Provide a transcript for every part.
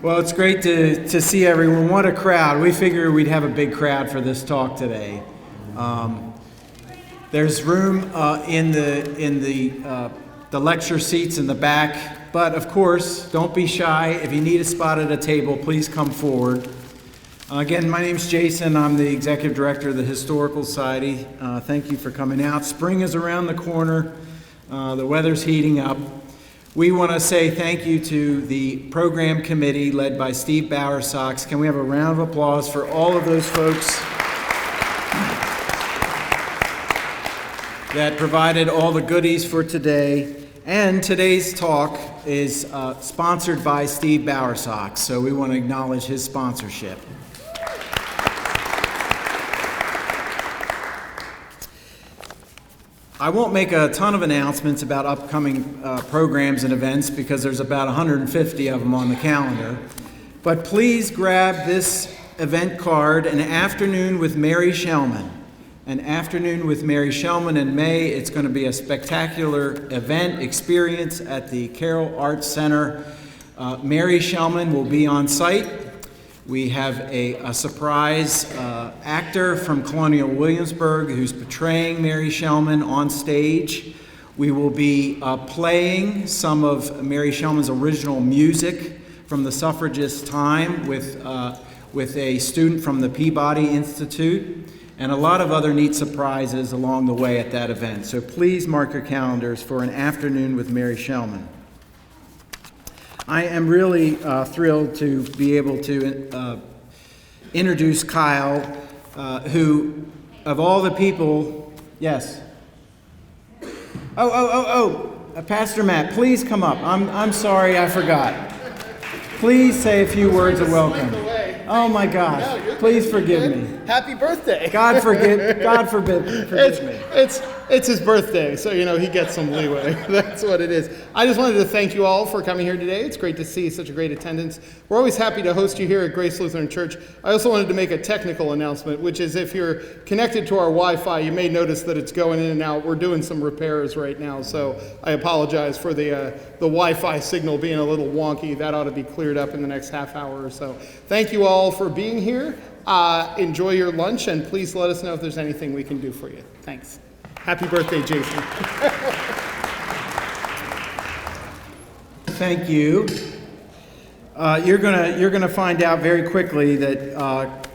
Well, it's great to see everyone. What a crowd. We figured we'd have a big crowd for this talk today. There's room in the lecture seats in the back, but of course, don't be shy. If you need a spot at a table, please come forward. Again, my name's Jason. I'm the Executive Director of the Historical Society. Thank you for coming out. Spring is around the corner. The weather's heating up. We want to say thank you to the program committee led by Steve Bowersox. Can we have a round of applause for all of those folks that provided all the goodies for today? And today's talk is sponsored by Steve Bowersox, so we want to acknowledge his sponsorship. I won't make a ton of announcements about upcoming programs and events because there's about 150 of them on the calendar. But please grab this event card, An Afternoon with Mary Shellman. An Afternoon with Mary Shellman in May. It's going to be a spectacular event experience at the Carroll Arts Center. Mary Shellman will be on site. We have a surprise actor from Colonial Williamsburg who's portraying Mary Shellman on stage. We will be playing some of Mary Shellman's original music from the suffragist time with a student from the Peabody Institute, and a lot of other neat surprises along the way at that event. So please mark your calendars for An Afternoon with Mary Shellman. I am really thrilled to be able to introduce Kyle, who, of all the people, yes. Pastor Matt, please come up. I'm sorry, I forgot. Please say a few words of welcome. Oh my gosh! No, please forgive me. Happy birthday! God forbid me. It's his birthday, so he gets some leeway. That's what it is. I just wanted to thank you all for coming here today. It's great to see such a great attendance. We're always happy to host you here at Grace Lutheran Church. I also wanted to make a technical announcement, which is if you're connected to our Wi-Fi, you may notice that it's going in and out. We're doing some repairs right now, so I apologize for the Wi-Fi signal being a little wonky. That ought to be cleared up in the next half hour or so. Thank you all for being here. Enjoy your lunch, and please let us know if there's anything we can do for you. Thanks. Happy birthday, Jason. Thank you. You're gonna find out very quickly that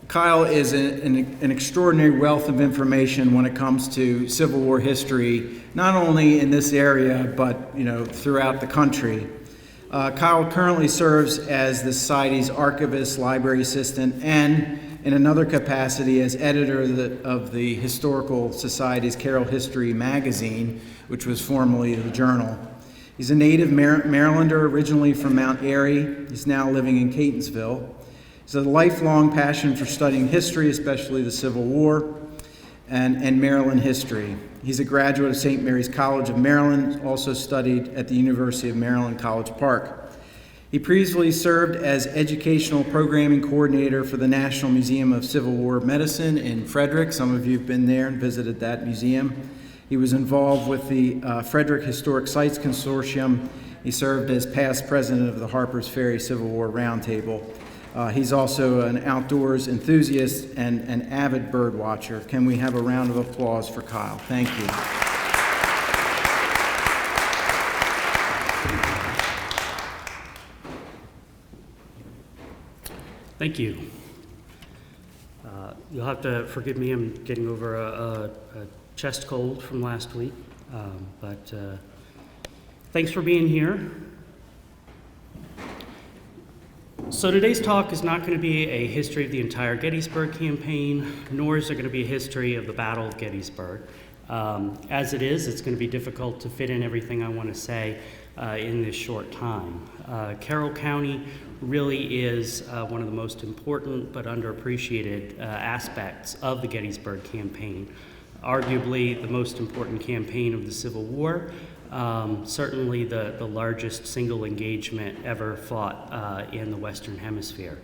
Kyle is an extraordinary wealth of information when it comes to Civil War history, not only in this area but throughout the country. Kyle currently serves as the Society's archivist, library assistant, and in another capacity as editor of the Historical Society's Carroll History magazine, which was formerly the Journal. He's a native Marylander, originally from Mount Airy. He's now living in Catonsville. He's a lifelong passion for studying history, especially the Civil War and Maryland history. He's a graduate of St. Mary's College of Maryland, also studied at the University of Maryland, College Park. He previously served as Educational Programming Coordinator for the National Museum of Civil War Medicine in Frederick. Some of you have been there and visited that museum. He was involved with the Frederick Historic Sites Consortium. He served as past president of the Harpers Ferry Civil War Roundtable. He's also an outdoors enthusiast and an avid bird watcher. Can we have a round of applause for Kyle? Thank you. Thank you. You'll have to forgive me, I'm getting over a chest cold from last week, but thanks for being here. So today's talk is not going to be a history of the entire Gettysburg campaign, nor is it going to be a history of the Battle of Gettysburg. As it is, it's going to be difficult to fit in everything I want to say in this short time. Carroll County really is one of the most important but underappreciated aspects of the Gettysburg campaign. Arguably the most important campaign of the Civil War, certainly the largest single engagement ever fought in the Western Hemisphere.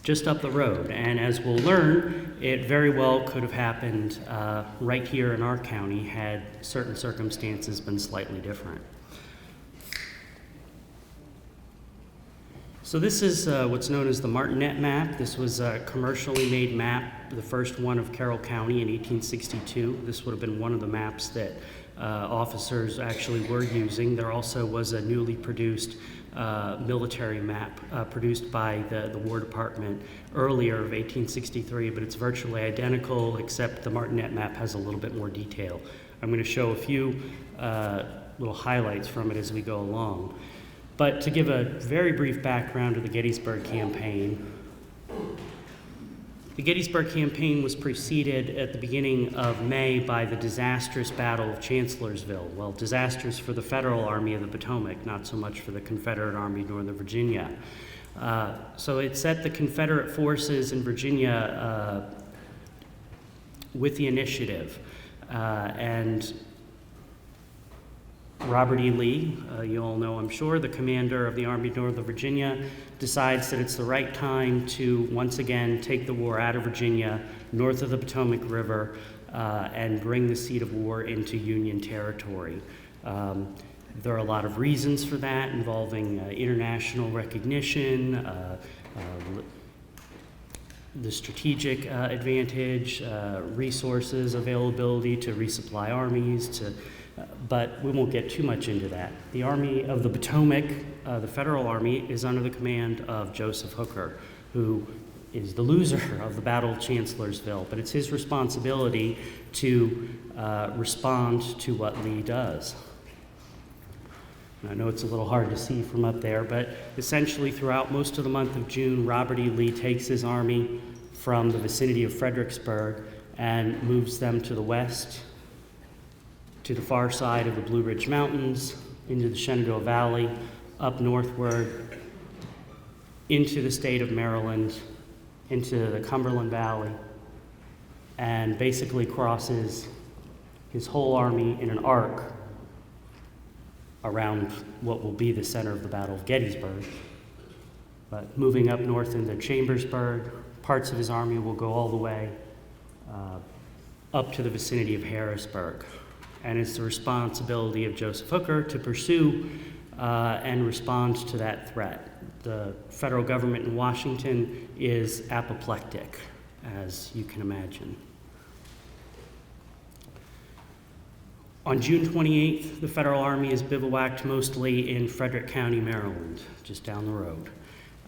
Just up the road, and as we'll learn, it very well could have happened right here in our county had certain circumstances been slightly different. So this is what's known as the Martinet map. This was a commercially made map, the first one of Carroll County in 1862. This would have been one of the maps that officers actually were using. There also was a newly produced military map produced by the War Department earlier of 1863, but it's virtually identical except the Martinet map has a little bit more detail. I'm going to show a few little highlights from it as we go along. But to give a very brief background to the Gettysburg campaign, the Gettysburg campaign was preceded at the beginning of May by the disastrous Battle of Chancellorsville. Well, disastrous for the Federal Army of the Potomac, not so much for the Confederate Army of Northern Virginia. So it set the Confederate forces in Virginia with the initiative. And Robert E. Lee, you all know I'm sure, the commander of the Army of Northern Virginia, decides that it's the right time to once again take the war out of Virginia, north of the Potomac River, and bring the seat of war into Union territory. There are a lot of reasons for that, involving international recognition, the strategic advantage, resources availability to resupply armies, but we won't get too much into that. The Army of the Potomac, the Federal Army, is under the command of Joseph Hooker, who is the loser of the Battle of Chancellorsville, but it's his responsibility to respond to what Lee does. I know it's a little hard to see from up there, but essentially throughout most of the month of June, Robert E. Lee takes his army from the vicinity of Fredericksburg and moves them to the west, to the far side of the Blue Ridge Mountains, into the Shenandoah Valley, up northward, into the state of Maryland, into the Cumberland Valley, and basically crosses his whole army in an arc around what will be the center of the Battle of Gettysburg. But moving up north into Chambersburg, parts of his army will go all the way up to the vicinity of Harrisburg. And it's the responsibility of Joseph Hooker to pursue and respond to that threat. The federal government in Washington is apoplectic, as you can imagine. On June 28th, the Federal Army is bivouacked mostly in Frederick County, Maryland, just down the road.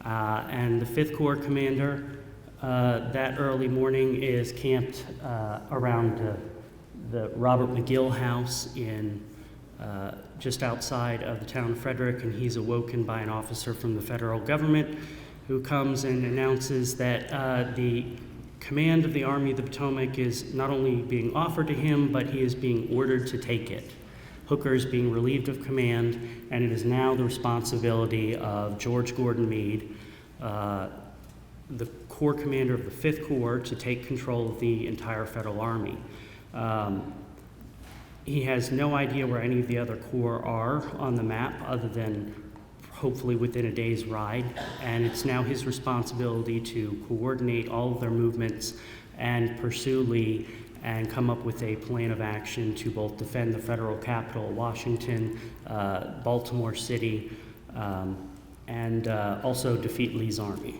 And the 5th Corps commander that early morning is camped around the Robert McGill House in just outside of the town of Frederick, and he's awoken by an officer from the federal government who comes and announces that the command of the Army of the Potomac is not only being offered to him, but he is being ordered to take it. Hooker is being relieved of command, and it is now the responsibility of George Meade, the Corps commander of the 5th Corps, to take control of the entire federal army. He has no idea where any of the other corps are on the map, other than hopefully within a day's ride, and it's now his responsibility to coordinate all of their movements and pursue Lee and come up with a plan of action to both defend the federal capital, Washington, Baltimore City, and also defeat Lee's army.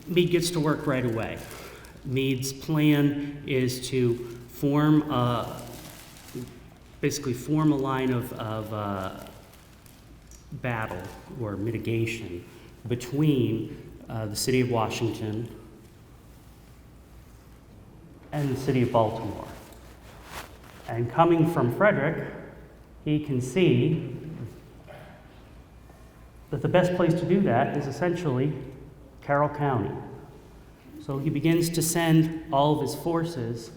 Meade gets to work right away. Meade's plan is to basically form a line of battle or mitigation between the city of Washington and the city of Baltimore. And coming from Frederick, he can see that the best place to do that is essentially Carroll County. So he begins to send all of his forces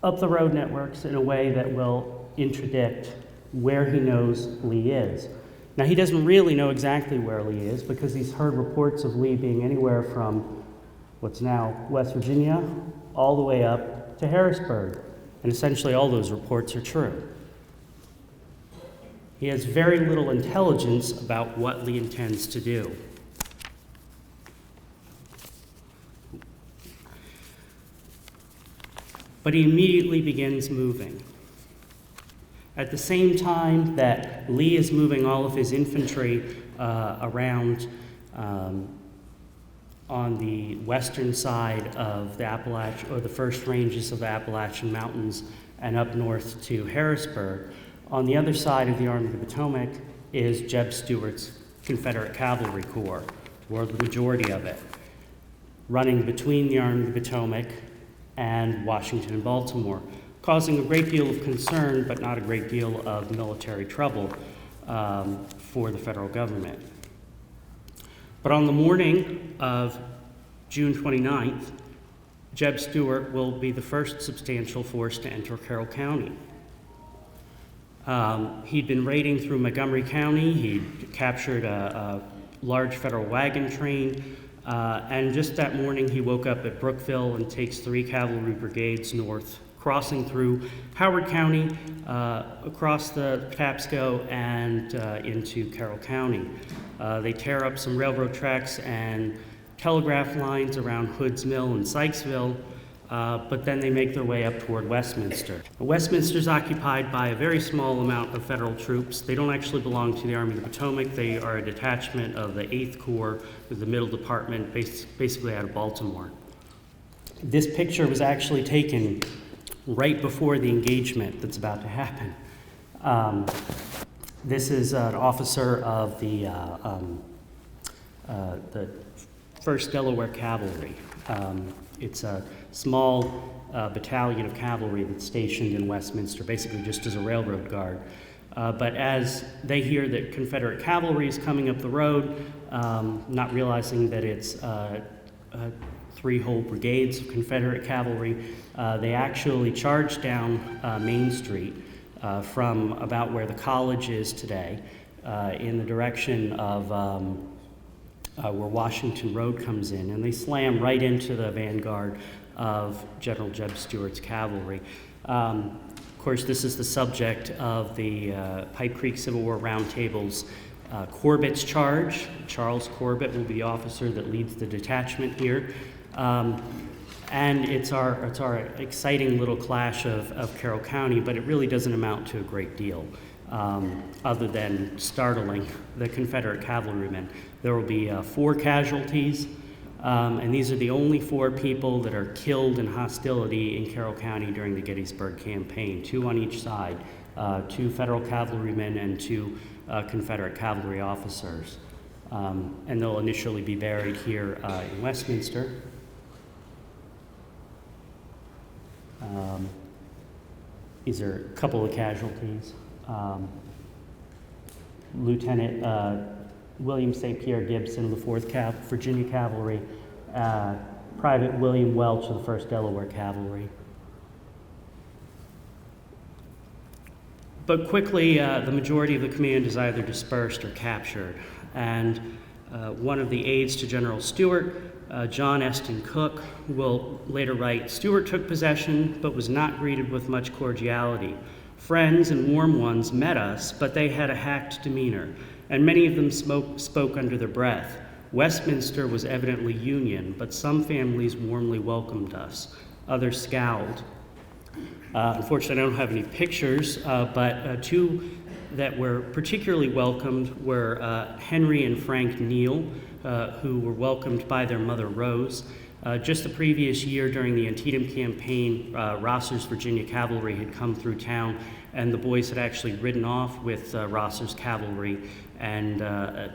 up the road networks in a way that will interdict where he knows Lee is. Now, he doesn't really know exactly where Lee is because he's heard reports of Lee being anywhere from what's now West Virginia all the way up to Harrisburg. And essentially all those reports are true. He has very little intelligence about what Lee intends to do. But he immediately begins moving. At the same time that Lee is moving all of his infantry around on the western side of the Appalachian, or the first ranges of the Appalachian Mountains, and up north to Harrisburg, on the other side of the Army of the Potomac is Jeb Stuart's Confederate Cavalry Corps, or the majority of it, running between the Army of the Potomac and Washington and Baltimore, causing a great deal of concern, but not a great deal of military trouble for the federal government. But on the morning of June 29th, Jeb Stuart will be the first substantial force to enter Carroll County. He'd been raiding through Montgomery County. He'd captured a large federal wagon train, and just that morning he woke up at Brookville and takes 3 cavalry brigades north, crossing through Howard County, across the Patapsco, and into Carroll County. They tear up some railroad tracks and telegraph lines around Hood's Mill and Sykesville, but then they make their way up toward Westminster. Westminster's occupied by a very small amount of federal troops. They don't actually belong to the Army of the Potomac. They are a detachment of the 8th Corps with the Middle Department, basically out of Baltimore. This picture was actually taken right before the engagement that's about to happen. This is an officer of the 1st Delaware Cavalry. It's a small battalion of cavalry that's stationed in Westminster, basically just as a railroad guard. But as they hear that Confederate cavalry is coming up the road, not realizing that it's 3 whole brigades of Confederate cavalry, they actually charge down Main Street from about where the college is today in the direction of where Washington Road comes in, and they slam right into the vanguard of General Jeb Stuart's cavalry. Of course, this is the subject of the Pipe Creek Civil War Roundtable's Corbett's charge. Charles Corbett will be the officer that leads the detachment here. And it's our exciting little clash of Carroll County, but it really doesn't amount to a great deal, other than startling the Confederate cavalrymen. There will be 4 casualties, and these are the only 4 people that are killed in hostility in Carroll County during the Gettysburg campaign, 2 on each side, 2 federal cavalrymen and 2 Confederate cavalry officers. And they'll initially be buried here in Westminster. These are a couple of casualties. Lieutenant William St. Pierre Gibson of the 4th Virginia Cavalry, Private William Welch of the 1st Delaware Cavalry. But quickly, the majority of the command is either dispersed or captured. And one of the aides to General Stuart, John Eston Cook, will later write, "Stuart took possession, but was not greeted with much cordiality. Friends and warm ones met us, but they had a hacked demeanor, and many of them spoke under their breath. Westminster was evidently Union, but some families warmly welcomed us. Others scowled." Unfortunately, I don't have any pictures, but 2 that were particularly welcomed were Henry and Frank Neal, who were welcomed by their mother Rose. Just the previous year during the Antietam campaign, Rosser's Virginia Cavalry had come through town, and the boys had actually ridden off with Rosser's cavalry, and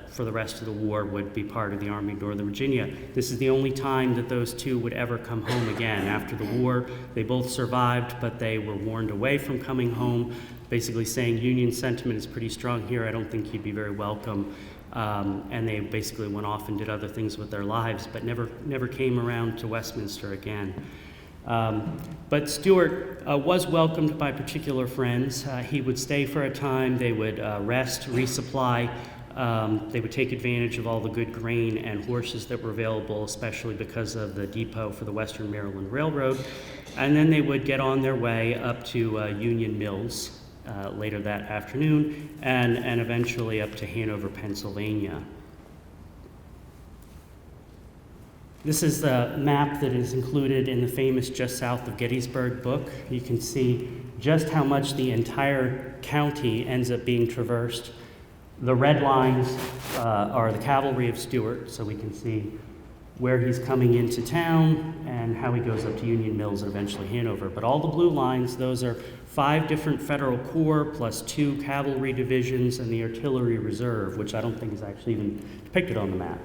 for the rest of the war would be part of the Army of Northern Virginia. This is the only time that those 2 would ever come home again. After the war, they both survived, but they were warned away from coming home, basically saying Union sentiment is pretty strong here, I don't think you'd be very welcome. And they basically went off and did other things with their lives, but never came around to Westminster again. But Stuart was welcomed by particular friends. He would stay for a time. They would rest, resupply. They would take advantage of all the good grain and horses that were available, especially because of the depot for the Western Maryland Railroad. And then they would get on their way up to Union Mills later that afternoon, and eventually up to Hanover, Pennsylvania. This is the map that is included in the famous Just South of Gettysburg book. You can see just how much the entire county ends up being traversed. The red lines are the cavalry of Stuart, so we can see where he's coming into town and how he goes up to Union Mills and eventually Hanover. But all the blue lines, those are 5 different federal corps plus 2 cavalry divisions and the artillery reserve, which I don't think is actually even depicted on the map.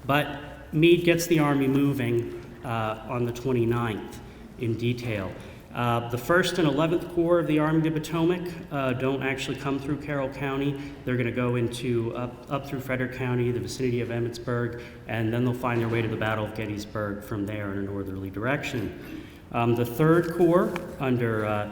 But Meade gets the army moving on the 29th in detail. The 1st and 11th Corps of the Army of the Potomac don't actually come through Carroll County. They're going to go into up through Frederick County, the vicinity of Emmitsburg, and then they'll find their way to the Battle of Gettysburg from there in a northerly direction. The 3rd Corps under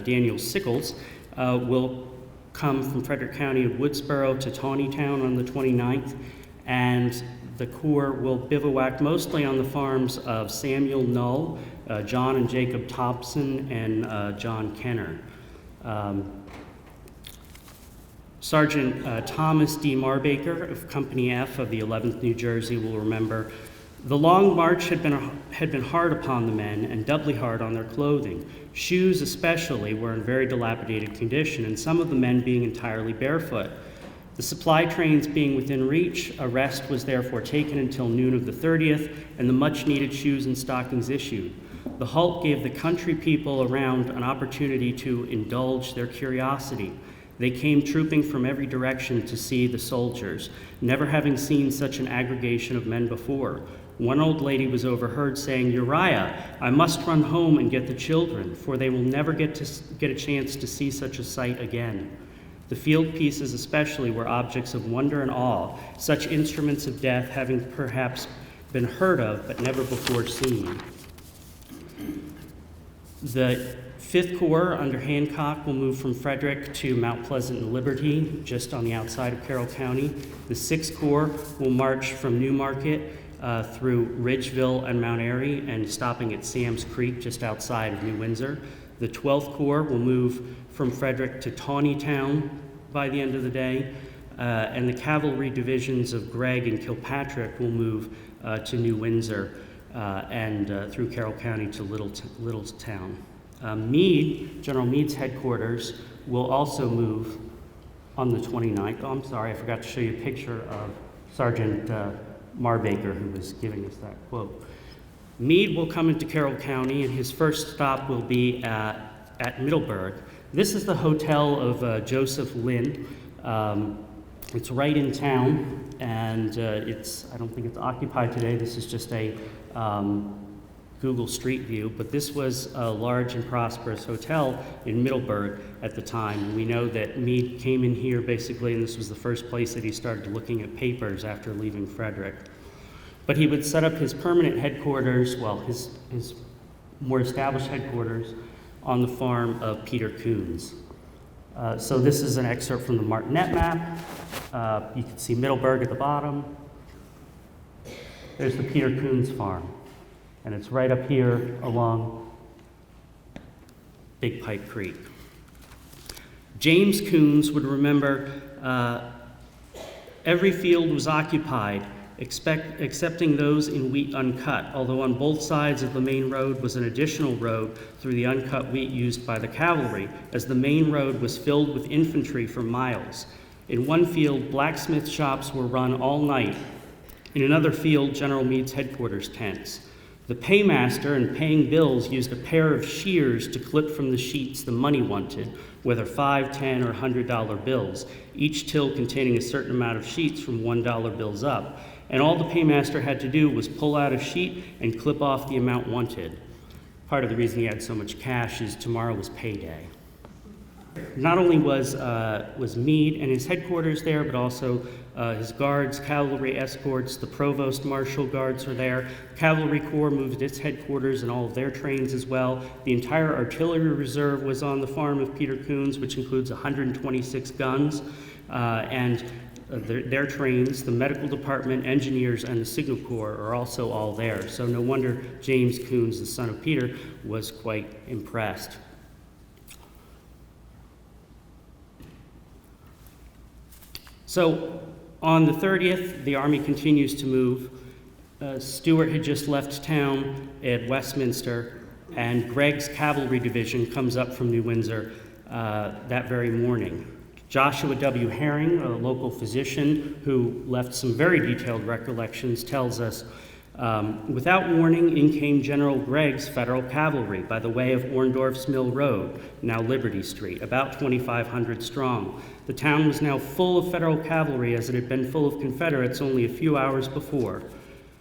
Daniel Sickles will come from Frederick County of Woodsboro to Taneytown on the 29th, and the Corps will bivouac mostly on the farms of Samuel Null, John and Jacob Thompson, and John Kenner. Sergeant Thomas D. Marbaker of Company F of the 11th New Jersey will remember, the long march had been hard upon the men and doubly hard on their clothing. Shoes especially were in very dilapidated condition, and some of the men being entirely barefoot. The supply trains being within reach, a rest was therefore taken until noon of the 30th, and the much-needed shoes and stockings issued. The halt gave the country people around an opportunity to indulge their curiosity. They came trooping from every direction to see the soldiers, never having seen such an aggregation of men before. One old lady was overheard saying, "Uriah, I must run home and get the children, for they will never get a chance to see such a sight again." The field pieces especially were objects of wonder and awe, such instruments of death having perhaps been heard of but never before seen. The 5th Corps under Hancock will move from Frederick to Mount Pleasant and Liberty, just on the outside of Carroll County. The 6th Corps will march from Newmarket through Ridgeville and Mount Airy and stopping at Sam's Creek just outside of New Windsor. The 12th Corps will move from Frederick to Taneytown by the end of the day, and the cavalry divisions of Gregg and Kilpatrick will move to New Windsor and through Carroll County to Littletown. Meade, General Meade's headquarters, will also move on the 29th. Oh, I'm sorry, I forgot to show you a picture of Sergeant Marbaker, who was giving us that quote. Meade will come into Carroll County, and his first stop will be at Middleburg. This is the hotel of Joseph Lynn. It's right in town, and I don't think it's occupied today. This is just a Google Street View, but this was a large and prosperous hotel in Middleburg at the time. We know that Meade came in here basically, and this was the first place that he started looking at papers after leaving Frederick. But he would set up his permanent headquarters, well, his more established headquarters, on the farm of Peter Coons. So this is an excerpt from the Martinet map. You can see Middleburg at the bottom. There's the Peter Coons farm, and it's right up here along Big Pipe Creek. James Coons would remember every field was occupied excepting those in wheat uncut, although on both sides of the main road was an additional road through the uncut wheat used by the cavalry, as the main road was filled with infantry for miles. In one field, blacksmith shops were run all night. In another field, General Meade's headquarters tents. The paymaster in paying bills used a pair of shears to clip from the sheets the money wanted, whether $5, $10, or $100 bills, each till containing a certain amount of sheets from $1 bills up. And all the paymaster had to do was pull out a sheet and clip off the amount wanted. Part of the reason he had so much cash is tomorrow was payday. Not only was Meade and his headquarters there, but also his guards, cavalry escorts, the provost marshal guards are there. Cavalry Corps moved its headquarters and all of their trains as well. The entire artillery reserve was on the farm of Peter Coons, which includes 126 guns, and their trains, the medical department, engineers, and the signal corps are also all there. So no wonder James Coons, the son of Peter, was quite impressed. So On the 30th, the Army continues to move. Stuart had just left town at Westminster, and Gregg's cavalry division comes up from New Windsor that very morning. Joshua W. Herring, a local physician who left some very detailed recollections, tells us, without warning, in came General Gregg's Federal cavalry by the way of Orndorff's Mill Road, now Liberty Street, about 2,500 strong. The town was now full of Federal cavalry as it had been full of Confederates only a few hours before.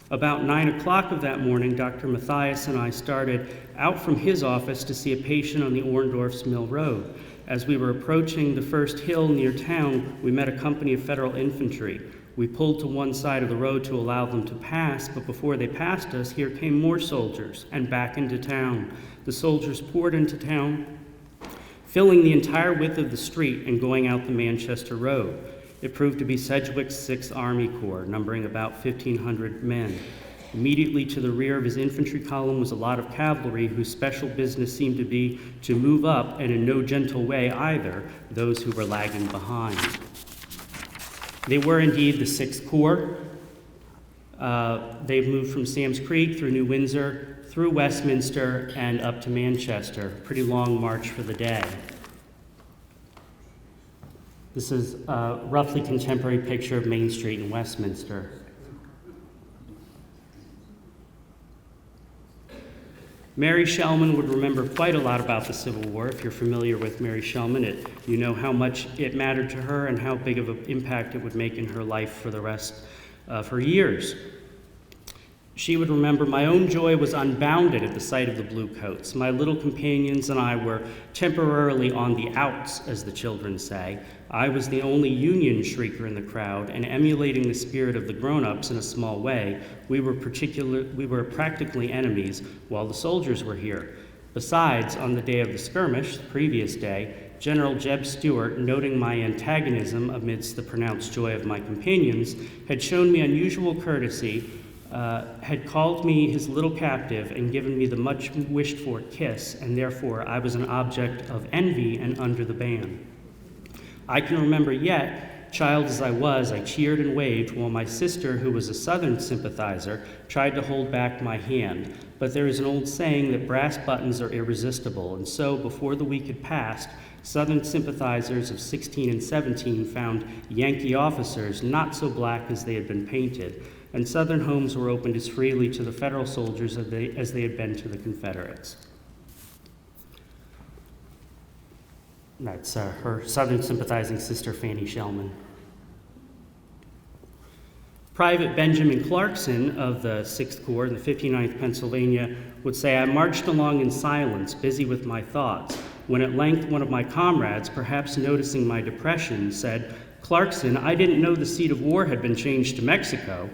About 9 o'clock of that morning, Dr. Matthias and I started out from his office to see a patient on the Orndorff's Mill Road. As we were approaching the first hill near town, we met a company of Federal infantry. We pulled to one side of the road to allow them to pass, but before they passed us, here came more soldiers and back into town. The soldiers poured into town, filling the entire width of the street and going out the Manchester Road. It proved to be Sedgwick's 6th Army Corps, numbering about 1,500 men. Immediately to the rear of his infantry column was a lot of cavalry whose special business seemed to be to move up, and in no gentle way either, those who were lagging behind. They were indeed the 6th Corps. They've moved from Sam's Creek through New Windsor, through Westminster, and up to Manchester. Pretty long march for the day. This is a roughly contemporary picture of Main Street in Westminster. Mary Shellman would remember quite a lot about the Civil War. If you're familiar with Mary Shellman, you know how much it mattered to her and how big of an impact it would make in her life for the rest of her years. She would remember, my own joy was unbounded at the sight of the blue coats. My little companions and I were temporarily on the outs, as the children say. I was the only Union shrieker in the crowd, and emulating the spirit of the grown-ups in a small way, we were practically enemies while the soldiers were here. Besides, on the day of the skirmish, the previous day, General Jeb Stuart, noting my antagonism amidst the pronounced joy of my companions, had shown me unusual courtesy, had called me his little captive and given me the much wished for kiss, and therefore I was an object of envy and under the ban. I can remember yet, child as I was, I cheered and waved while my sister, who was a Southern sympathizer, tried to hold back my hand. But there is an old saying that brass buttons are irresistible, and so before the week had passed, Southern sympathizers of 16 and 17 found Yankee officers not so black as they had been painted, and Southern homes were opened as freely to the Federal soldiers as they had been to the Confederates. That's her Southern sympathizing sister, Fanny Shellman. Private Benjamin Clarkson of the 6th Corps in the 59th Pennsylvania would say, I marched along in silence, busy with my thoughts, when at length one of my comrades, perhaps noticing my depression, said, Clarkson, I didn't know the seat of war had been changed to Mexico.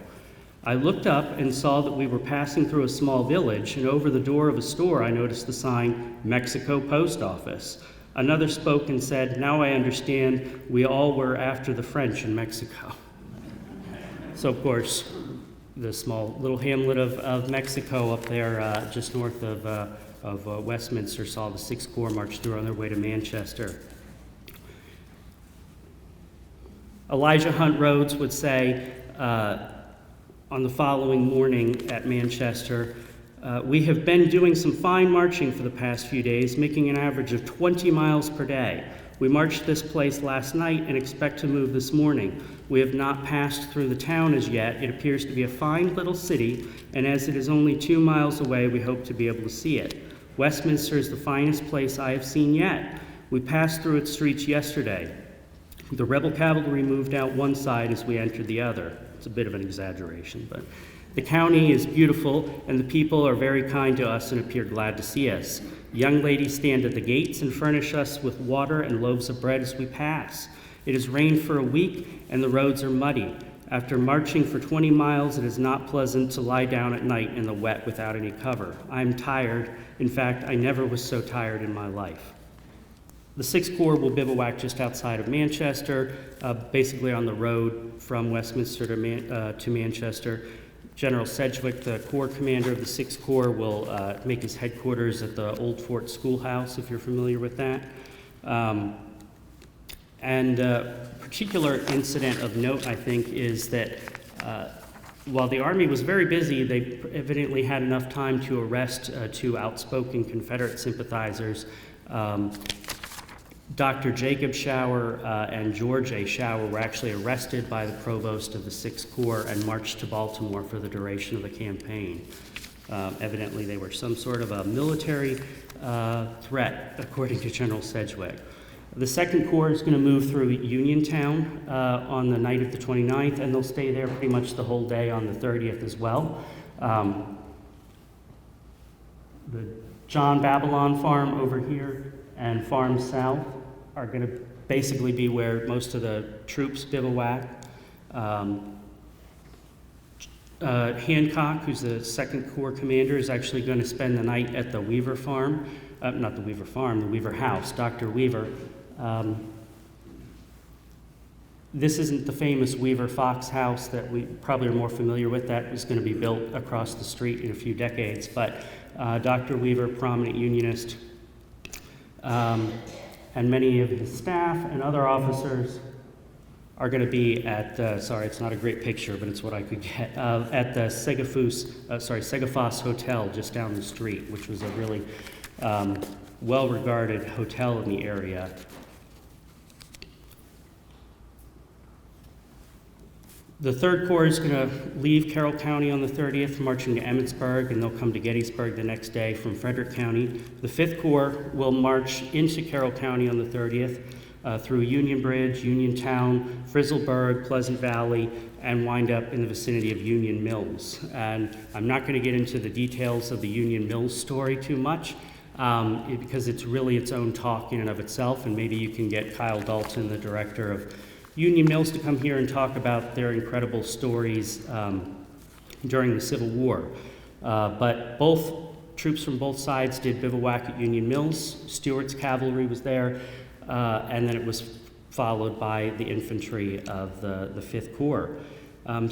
I looked up and saw that we were passing through a small village, and over the door of a store I noticed the sign, Mexico Post Office. Another spoke and said, now I understand we all were after the French in Mexico. So, of course, the small little hamlet of Mexico up there just north of Westminster saw the 6th Corps march through on their way to Manchester. Elijah Hunt Rhodes would say, on the following morning at Manchester, we have been doing some fine marching for the past few days, making an average of 20 miles per day. We marched this place last night and expect to move this morning. We have not passed through the town as yet. It appears to be a fine little city, and as it is only 2 miles away, we hope to be able to see it. Westminster is the finest place I have seen yet. We passed through its streets yesterday. The rebel cavalry moved out one side as we entered the other. It's a bit of an exaggeration, but the county is beautiful, and the people are very kind to us and appear glad to see us. Young ladies stand at the gates and furnish us with water and loaves of bread as we pass. It has rained for a week, and the roads are muddy. After marching for 20 miles, it is not pleasant to lie down at night in the wet without any cover. I am tired. In fact, I never was so tired in my life. The 6th Corps will bivouac just outside of Manchester, basically on the road from Westminster to Manchester. General Sedgwick, the Corps commander of the 6th Corps, will make his headquarters at the Old Fort Schoolhouse, if you're familiar with that. And a particular incident of note, I think, is that while the Army was very busy, they evidently had enough time to arrest two outspoken Confederate sympathizers, Dr. Jacob Shower and George A. Shower were actually arrested by the provost of the 6th Corps and marched to Baltimore for the duration of the campaign. Evidently, they were some sort of a military threat, according to General Sedgwick. The 2nd Corps is going to move through Uniontown on the night of the 29th, and they'll stay there pretty much the whole day on the 30th as well. The John Babylon farm over here and Farm South are going to basically be where most of the troops bivouac. Hancock, who's the 2nd Corps commander, is actually going to spend the night at the Weaver farm, not the Weaver farm, the Weaver house, Dr. Weaver. This isn't the famous Weaver Fox house that we probably are more familiar with. That was going to be built across the street in a few decades, but Dr. Weaver, prominent Unionist, and many of his staff and other officers are going to be at, sorry, it's not a great picture, but it's what I could get, at the Segafoss Hotel just down the street, which was a really well-regarded hotel in the area. The 3rd Corps is going to leave Carroll County on the 30th, marching to Emmitsburg, and they'll come to Gettysburg the next day from Frederick County. The 5th Corps will march into Carroll County on the 30th through Union Bridge, Uniontown, Frizzleburg, Pleasant Valley, and wind up in the vicinity of Union Mills. And I'm not going to get into the details of the Union Mills story too much because it's really its own talk in and of itself, and maybe you can get Kyle Dalton, the director of Union Mills, to come here and talk about their incredible stories during the Civil War. But both troops from both sides did bivouac at Union Mills. Stuart's cavalry was there, and then it was followed by the infantry of the 5th Corps.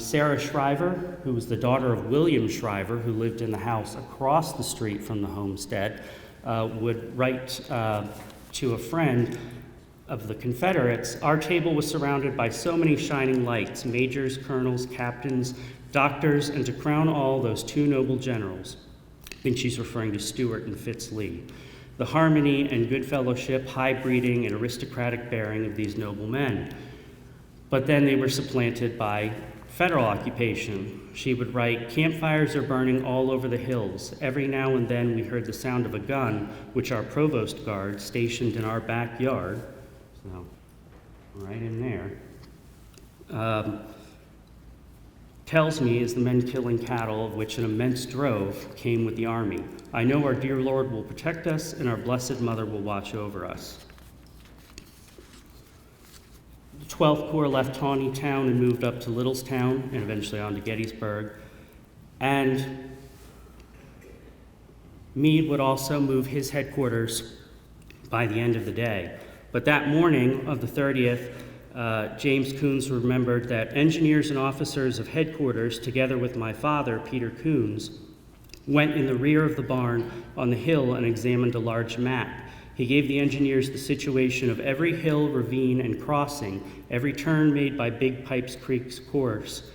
Sarah Shriver, who was the daughter of William Shriver, who lived in the house across the street from the homestead, would write to a friend of the Confederates, "Our table was surrounded by so many shining lights, majors, colonels, captains, doctors, and to crown all, those two noble generals." I think she's referring to Stuart and Fitz Lee. The harmony and good fellowship, high breeding, and aristocratic bearing of these noble men. But then they were supplanted by federal occupation. She would write, "Campfires are burning all over the hills. Every now and then we heard the sound of a gun, which our provost guard, stationed in our backyard," so right in there, "tells me is the men killing cattle, of which an immense drove came with the army. I know our dear Lord will protect us, and our blessed Mother will watch over us." The 12th Corps left Taneytown and moved up to Littlestown, and eventually on to Gettysburg. And Meade would also move his headquarters by the end of the day. But that morning of the 30th, James Coons remembered that engineers and officers of headquarters, together with my father, Peter Coons, went in the rear of the barn on the hill and examined a large map. He gave the engineers the situation of every hill, ravine, and crossing, every turn made by Big Pipes Creek's course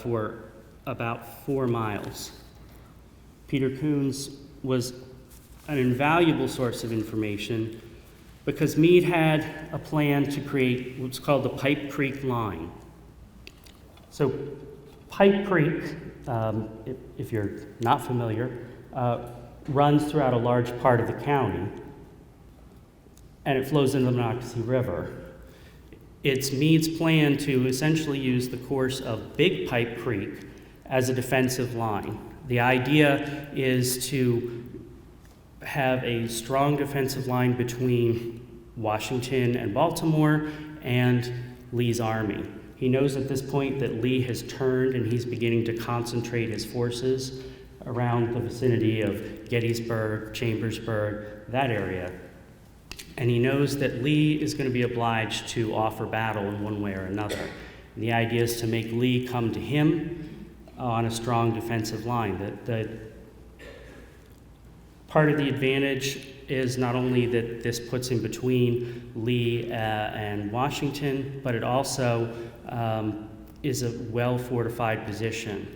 for about 4 miles. Peter Coons was an invaluable source of information because Meade had a plan to create what's called the Pipe Creek Line. So Pipe Creek, if you're not familiar, runs throughout a large part of the county, and it flows into the Monocacy River. It's Meade's plan to essentially use the course of Big Pipe Creek as a defensive line. The idea is to have a strong defensive line between Washington and Baltimore and Lee's army. He knows at this point that Lee has turned and he's beginning to concentrate his forces around the vicinity of Gettysburg, Chambersburg, that area. And he knows that Lee is going to be obliged to offer battle in one way or another. And the idea is to make Lee come to him on a strong defensive line. The Part of the advantage is not only that this puts him between Lee and Washington, but it also is a well-fortified position.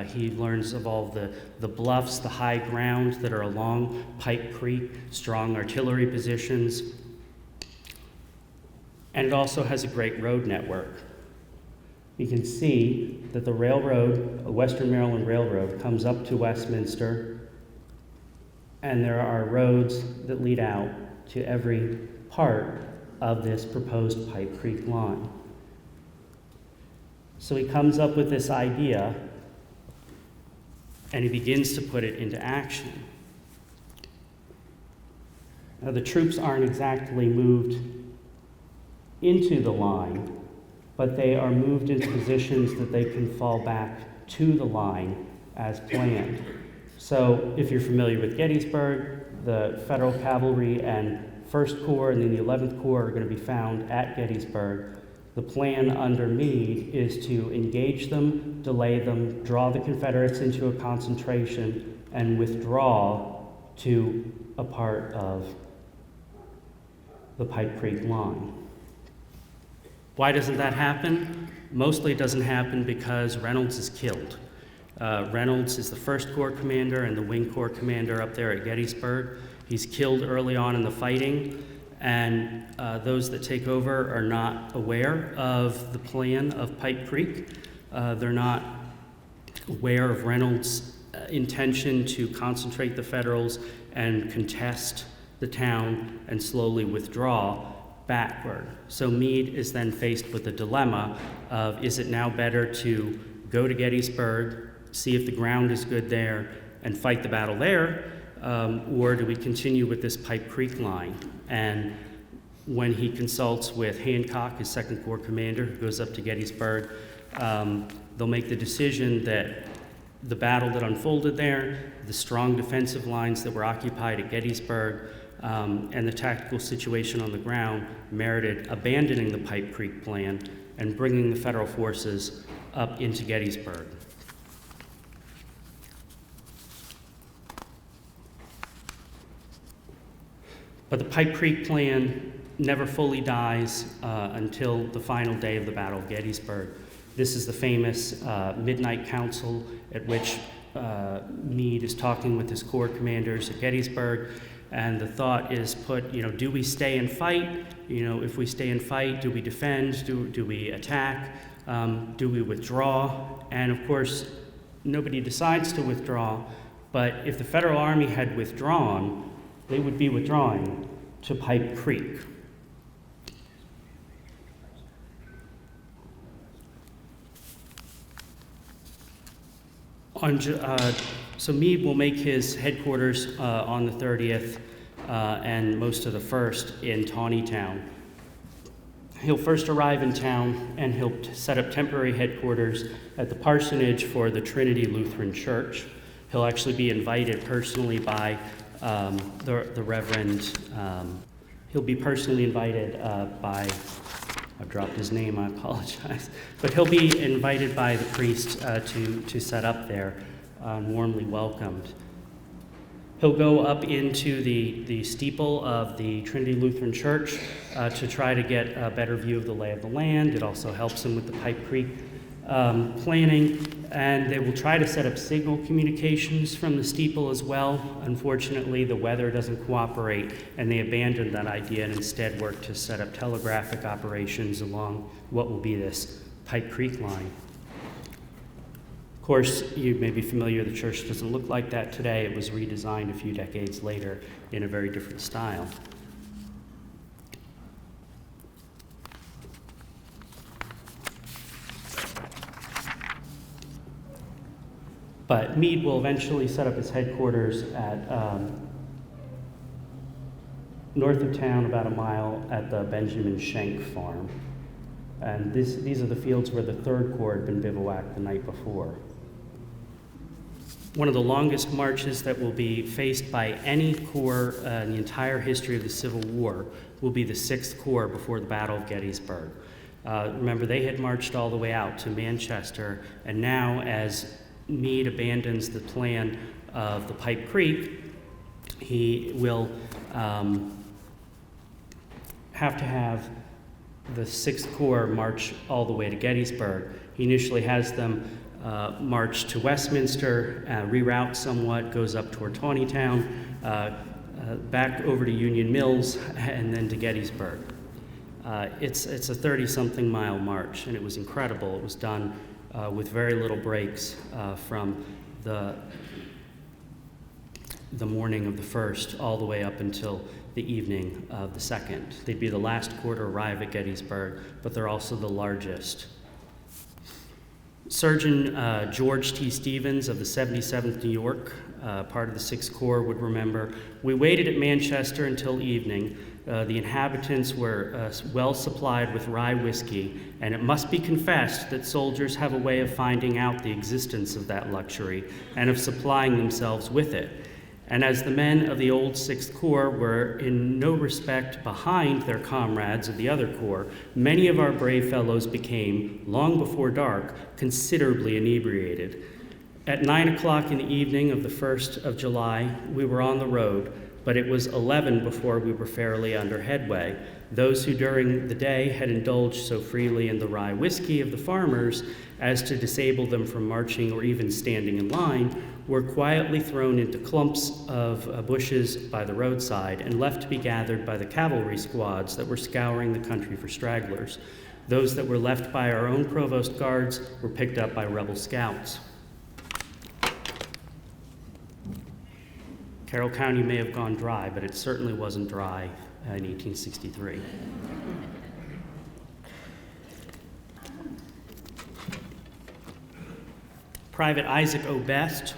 He learns of all the bluffs, the high ground that are along Pipe Creek, strong artillery positions, and it also has a great road network. You can see that the railroad, Western Maryland Railroad, comes up to Westminster, and there are roads that lead out to every part of this proposed Pipe Creek line. So he comes up with this idea, and he begins to put it into action. Now, the troops aren't exactly moved into the line, but they are moved into positions that they can fall back to the line as planned. So if you're familiar with Gettysburg, the Federal Cavalry and 1st Corps and then the 11th Corps are going to be found at Gettysburg. The plan under Meade is to engage them, delay them, draw the Confederates into a concentration, and withdraw to a part of the Pipe Creek line. Why doesn't that happen? Mostly it doesn't happen because Reynolds is killed. Reynolds is the 1st Corps commander and the Wing Corps commander up there at Gettysburg. He's killed early on in the fighting, and those that take over are not aware of the plan of Pipe Creek. They're not aware of Reynolds' intention to concentrate the Federals and contest the town and slowly withdraw backward. So Meade is then faced with the dilemma of, is it now better to go to Gettysburg, see if the ground is good there, and fight the battle there, or do we continue with this Pipe Creek line? And when he consults with Hancock, his 2nd Corps commander, who goes up to Gettysburg, they'll make the decision that the battle that unfolded there, the strong defensive lines that were occupied at Gettysburg, and the tactical situation on the ground merited abandoning the Pipe Creek plan and bringing the Federal forces up into Gettysburg. But the Pipe Creek plan never fully dies until the final day of the Battle of Gettysburg. This is the famous midnight council at which Meade is talking with his corps commanders at Gettysburg, and the thought is put, do we stay and fight? If we stay and fight, do we defend? Do we attack? Do we withdraw? And of course, nobody decides to withdraw, but if the Federal Army had withdrawn, they would be withdrawing to Pipe Creek. So Meade will make his headquarters on the 30th and most of the 1st in Taneytown. He'll first arrive in town and he'll set up temporary headquarters at the parsonage for the Trinity Lutheran Church. He'll actually be invited personally by the Reverend, he'll be personally invited by, I've dropped his name, I apologize, but he'll be invited by the priest to set up there and warmly welcomed. He'll go up into the steeple of the Trinity Lutheran Church to try to get a better view of the lay of the land. It also helps him with the Pipe Creek planning, and they will try to set up signal communications from the steeple as well. Unfortunately, the weather doesn't cooperate, and they abandoned that idea and instead work to set up telegraphic operations along what will be this Pipe Creek line. Of course, you may be familiar, the church doesn't look like that today. It was redesigned a few decades later in a very different style. But Meade will eventually set up his headquarters at north of town, about a mile, at the Benjamin Schenck farm. And these are the fields where the 3rd Corps had been bivouacked the night before. One of the longest marches that will be faced by any corps in the entire history of the Civil War will be the 6th Corps before the Battle of Gettysburg. Remember, they had marched all the way out to Manchester, and now as Meade abandons the plan of the Pipe Creek, he will have to have the 6th Corps march all the way to Gettysburg. He initially has them march to Westminster, reroute somewhat, goes up toward Taneytown, back over to Union Mills, and then to Gettysburg. It's a 30-something mile march, and it was incredible. It was done with very little breaks from the morning of the 1st all the way up until the evening of the 2nd. They'd be the last corps to arrive at Gettysburg, but they're also the largest. Surgeon George T. Stevens of the 77th New York, part of the 6th Corps, would remember, "We waited at Manchester until evening. The inhabitants were well supplied with rye whiskey, and it must be confessed that soldiers have a way of finding out the existence of that luxury and of supplying themselves with it. And as the men of the old 6th Corps were in no respect behind their comrades of the other corps, many of our brave fellows became, long before dark, considerably inebriated. At 9 o'clock in the evening of the 1st of July, we were on the road, but it was 11 before we were fairly under headway. Those who during the day had indulged so freely in the rye whiskey of the farmers as to disable them from marching or even standing in line were quietly thrown into clumps of bushes by the roadside and left to be gathered by the cavalry squads that were scouring the country for stragglers. Those that were left by our own provost guards were picked up by rebel scouts." Carroll County may have gone dry, but it certainly wasn't dry in 1863. Private Isaac O. Best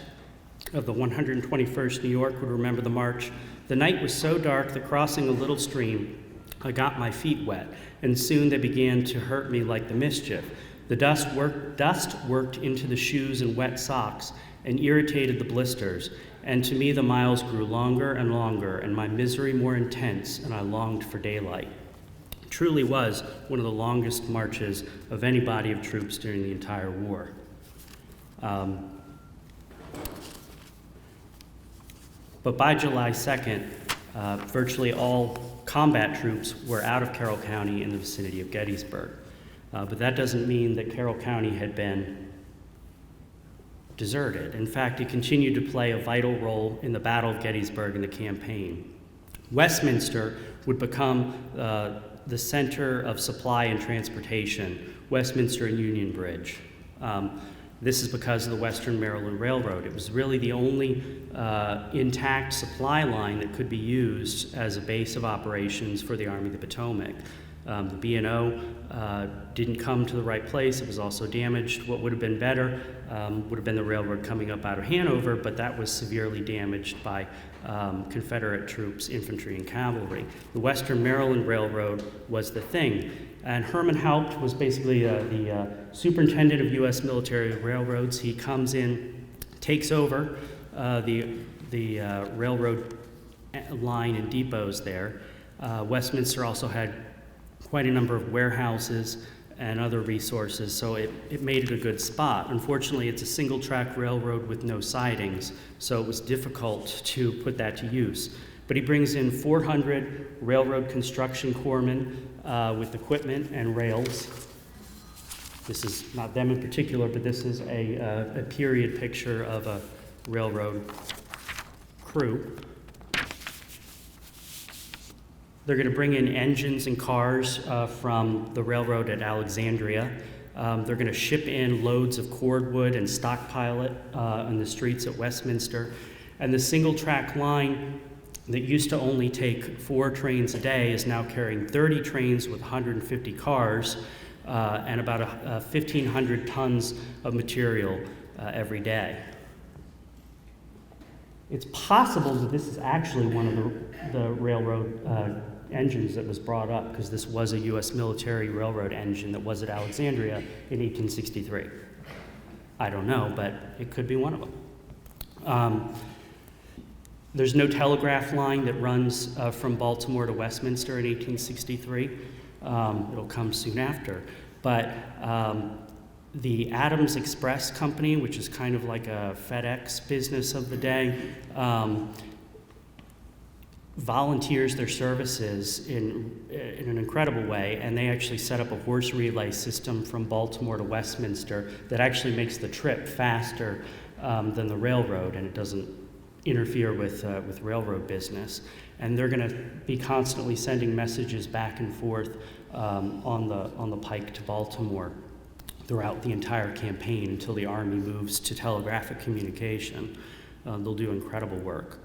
of the 121st New York would remember the march. "The night was so dark that crossing a little stream, I got my feet wet, and soon they began to hurt me like the mischief. The dust worked into the shoes and wet socks and irritated the blisters, and to me the miles grew longer and longer, and my misery more intense, and I longed for daylight." It truly was one of the longest marches of any body of troops during the entire war. But by July 2nd, virtually all combat troops were out of Carroll County in the vicinity of Gettysburg. But that doesn't mean that Carroll County had been deserted. In fact, it continued to play a vital role in the Battle of Gettysburg and the campaign. Westminster would become the center of supply and transportation, Westminster and Union Bridge. This is because of the Western Maryland Railroad. It was really the only intact supply line that could be used as a base of operations for the Army of the Potomac. The B&O didn't come to the right place. It was also damaged. What would have been better would have been the railroad coming up out of Hanover, but that was severely damaged by Confederate troops, infantry, and cavalry. The Western Maryland Railroad was the thing. And Herman Haupt was basically the superintendent of U.S. military railroads. He comes in, takes over the railroad line and depots there. Westminster also had quite a number of warehouses and other resources, so it made it a good spot. Unfortunately, it's a single-track railroad with no sidings, so it was difficult to put that to use. But he brings in 400 railroad construction corpsmen with equipment and rails. This is not them in particular, but this is a period picture of a railroad crew. They're going to bring in engines and cars from the railroad at Alexandria. They're going to ship in loads of cordwood and stockpile it on the streets at Westminster. And the single-track line that used to only take 4 trains a day is now carrying 30 trains with 150 cars and about 1,500 tons of material every day. It's possible that this is actually one of the railroad engines that was brought up, because this was a U.S. military railroad engine that was at Alexandria in 1863. I don't know, but it could be one of them. There's no telegraph line that runs from Baltimore to Westminster in 1863. It'll come soon after. But the Adams Express Company, which is kind of like a FedEx business of the day, volunteers their services in an incredible way, and they actually set up a horse relay system from Baltimore to Westminster that actually makes the trip faster than the railroad, and it doesn't interfere with railroad business. And they're going to be constantly sending messages back and forth on the pike to Baltimore throughout the entire campaign until the Army moves to telegraphic communication. They'll do incredible work.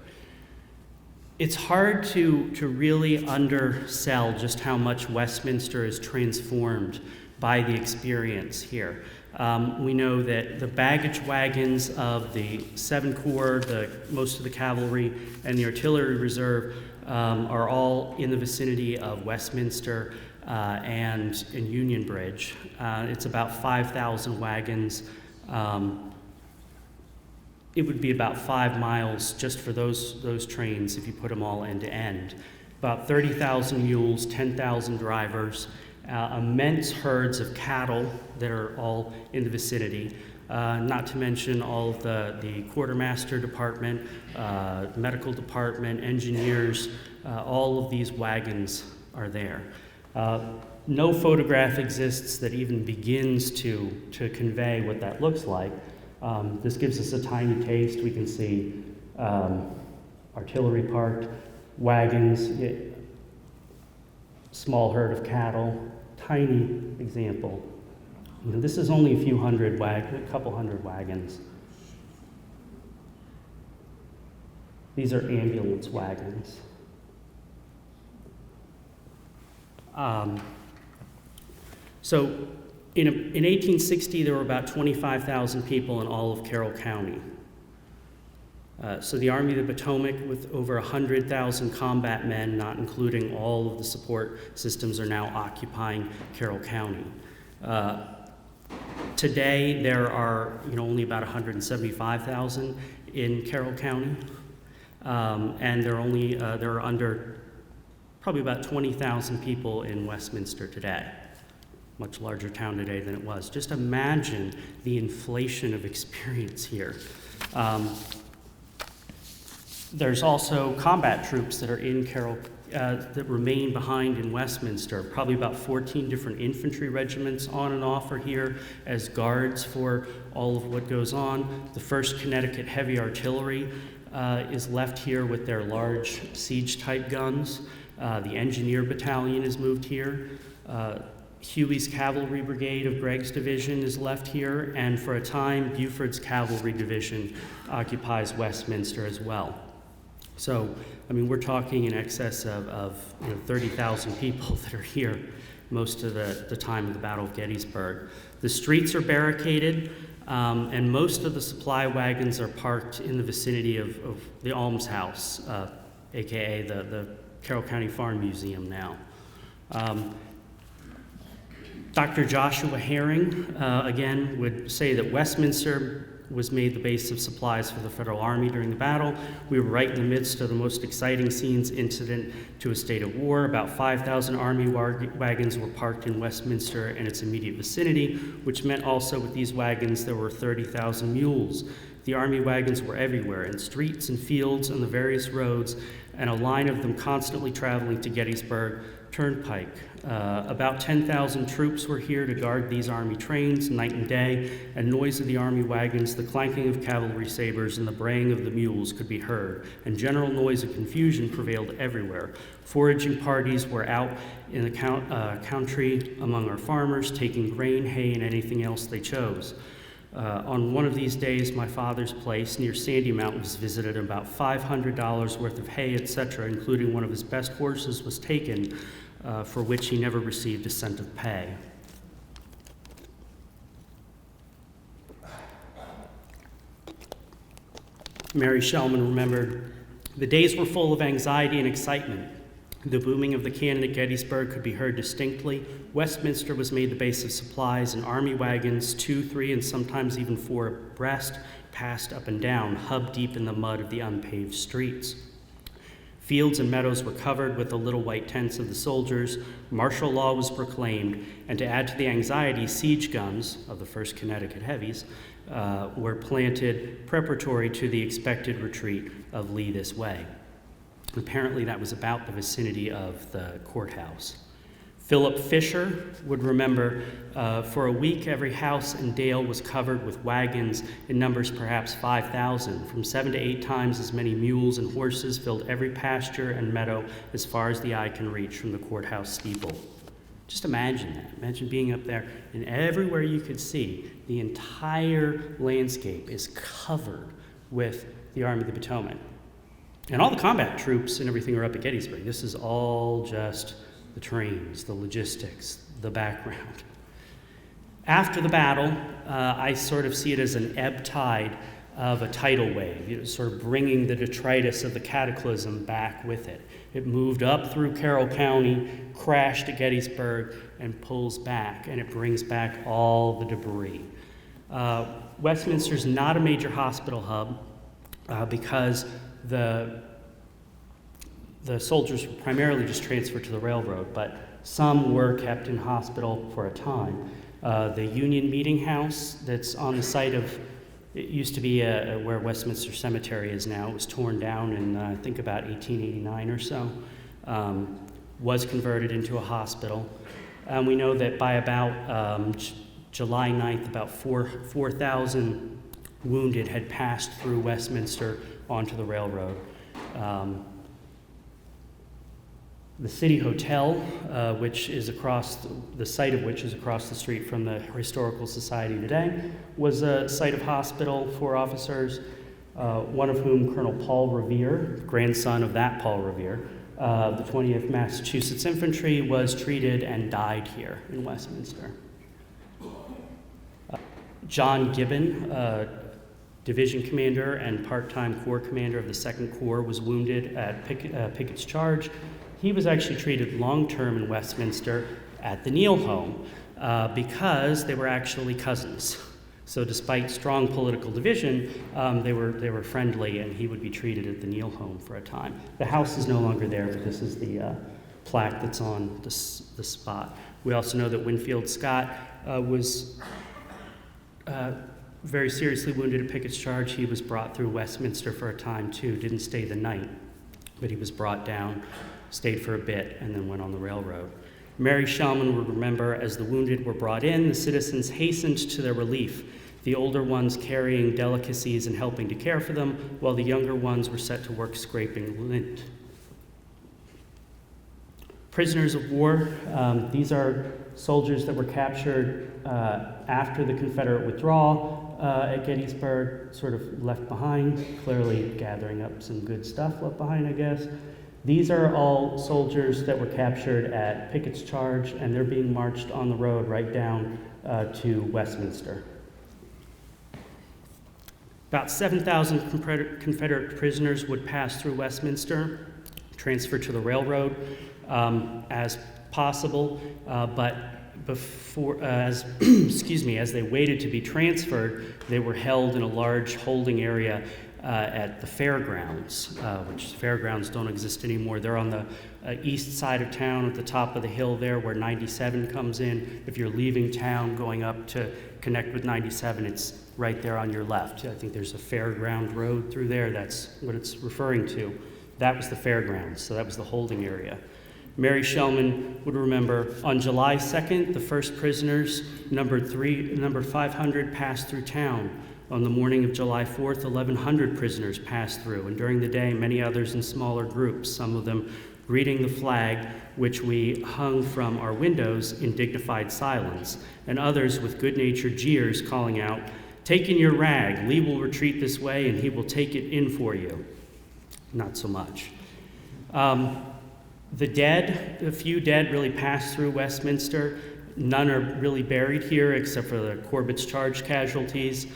It's hard to really undersell just how much Westminster is transformed by the experience here. We know that the baggage wagons of the 7 Corps, most of the cavalry, and the artillery reserve are all in the vicinity of Westminster and Union Bridge. It's about 5,000 wagons. It would be about 5 miles just for those trains if you put them all end to end. About 30,000 mules, 10,000 drivers, immense herds of cattle that are all in the vicinity, not to mention all of the quartermaster department, medical department, engineers, all of these wagons are there. No photograph exists that even begins to convey what that looks like. This gives us a tiny taste. We can see artillery parked, wagons, small herd of cattle, tiny example. This is only a couple hundred wagons. These are ambulance wagons. So in 1860, there were about 25,000 people in all of Carroll County. So the Army of the Potomac, with over 100,000 combat men, not including all of the support systems, are now occupying Carroll County. Today, there are only about 175,000 in Carroll County, and there are under probably about 20,000 people in Westminster today. Much larger town today than it was. Just imagine the inflation of experience here. There's also combat troops that are in Carroll, that remain behind in Westminster. Probably about 14 different infantry regiments on and off are here as guards for all of what goes on. The 1st Connecticut Heavy Artillery is left here with their large siege-type guns. The Engineer Battalion is moved here. Huey's Cavalry Brigade of Gregg's division is left here, and for a time, Buford's Cavalry Division occupies Westminster as well. So, we're talking in excess of 30,000 people that are here most of the time of the Battle of Gettysburg. The streets are barricaded, and most of the supply wagons are parked in the vicinity of the Almshouse, aka the Carroll County Farm Museum now. Dr. Joshua Herring, again, would say that Westminster was made the base of supplies for the Federal Army during the battle. We were right in the midst of the most exciting scenes incident to a state of war. About 5,000 Army wagons were parked in Westminster and its immediate vicinity, which meant also with these wagons there were 30,000 mules. The Army wagons were everywhere, in streets and fields and the various roads, and a line of them constantly traveling to Gettysburg Turnpike. About 10,000 troops were here to guard these Army trains night and day, and noise of the Army wagons, the clanking of cavalry sabers, and the braying of the mules could be heard, and general noise of confusion prevailed everywhere. Foraging parties were out in the country among our farmers, taking grain, hay, and anything else they chose. On one of these days, my father's place near Sandy Mount was visited. About $500 worth of hay, etc., including one of his best horses, was taken, for which he never received a cent of pay. Mary Shellman remembered, "The days were full of anxiety and excitement. The booming of the cannon at Gettysburg could be heard distinctly. Westminster was made the base of supplies, and Army wagons, 2, 3, and sometimes even 4 abreast, passed up and down, hub deep in the mud of the unpaved streets. Fields and meadows were covered with the little white tents of the soldiers. Martial law was proclaimed, and to add to the anxiety, siege guns of the 1st Connecticut Heavies were planted preparatory to the expected retreat of Lee this way. Apparently that was about the vicinity of the courthouse. Philip Fisher would remember, for a week every house and dale was covered with wagons in numbers perhaps 5,000. From 7 to 8 times as many mules and horses filled every pasture and meadow as far as the eye can reach from the courthouse steeple. Just imagine that. Imagine being up there, and everywhere you could see, the entire landscape is covered with the Army of the Potomac. And all the combat troops and everything are up at Gettysburg. This is all just the trains, the logistics, the background. After the battle, I sort of see it as an ebb tide of a tidal wave, sort of bringing the detritus of the cataclysm back with it. It moved up through Carroll County, crashed at Gettysburg, and pulls back, and it brings back all the debris. Westminster's not a major hospital hub because the soldiers were primarily just transferred to the railroad, but some were kept in hospital for a time. The Union Meeting House that's on the site of, it used to be where Westminster Cemetery is now. It was torn down in, I think, about 1889 or so. Was converted into a hospital. We know that by about July 9th, about 4,000 wounded had passed through Westminster onto the railroad. The City Hotel, which is the site of which is across the street from the Historical Society today, was a site of hospital for officers, one of whom, Colonel Paul Revere, grandson of that Paul Revere, the 20th Massachusetts Infantry, was treated and died here in Westminster. John Gibbon, division commander and part-time corps commander of the 2nd Corps, was wounded at Pickett's Charge. He was actually treated long-term in Westminster at the Neal home because they were actually cousins. So despite strong political division, they were friendly, and he would be treated at the Neal home for a time. The house is no longer there, but this is the plaque that's on the spot. We also know that Winfield Scott was very seriously wounded at Pickett's Charge. He was brought through Westminster for a time too, didn't stay the night, but he was brought down, stayed for a bit, and then went on the railroad. Mary Shellman would remember, as the wounded were brought in, the citizens hastened to their relief, the older ones carrying delicacies and helping to care for them, while the younger ones were set to work scraping lint. Prisoners of war, these are soldiers that were captured after the Confederate withdrawal at Gettysburg, sort of left behind, clearly gathering up some good stuff left behind, I guess. These are all soldiers that were captured at Pickett's Charge, and they're being marched on the road right down to Westminster. About 7,000 Confederate prisoners would pass through Westminster, transferred to the railroad as possible, but as they waited to be transferred, they were held in a large holding area at the fairgrounds, which fairgrounds don't exist anymore. They're on the east side of town at the top of the hill there where 97 comes in. If you're leaving town going up to connect with 97, it's right there on your left. I think there's a fairground road through there. That's what it's referring to. That was the fairgrounds, so that was the holding area. Mary Shellman would remember on July 2nd, the first prisoners, number 500, passed through town. On the morning of July 4th, 1,100 prisoners passed through, and during the day, many others in smaller groups, some of them greeting the flag, which we hung from our windows in dignified silence, and others with good-natured jeers calling out, "Take in your rag, Lee will retreat this way, and he will take it in for you." Not so much. The dead, a few dead really passed through Westminster. None are really buried here except for the Corbett's Charge casualties.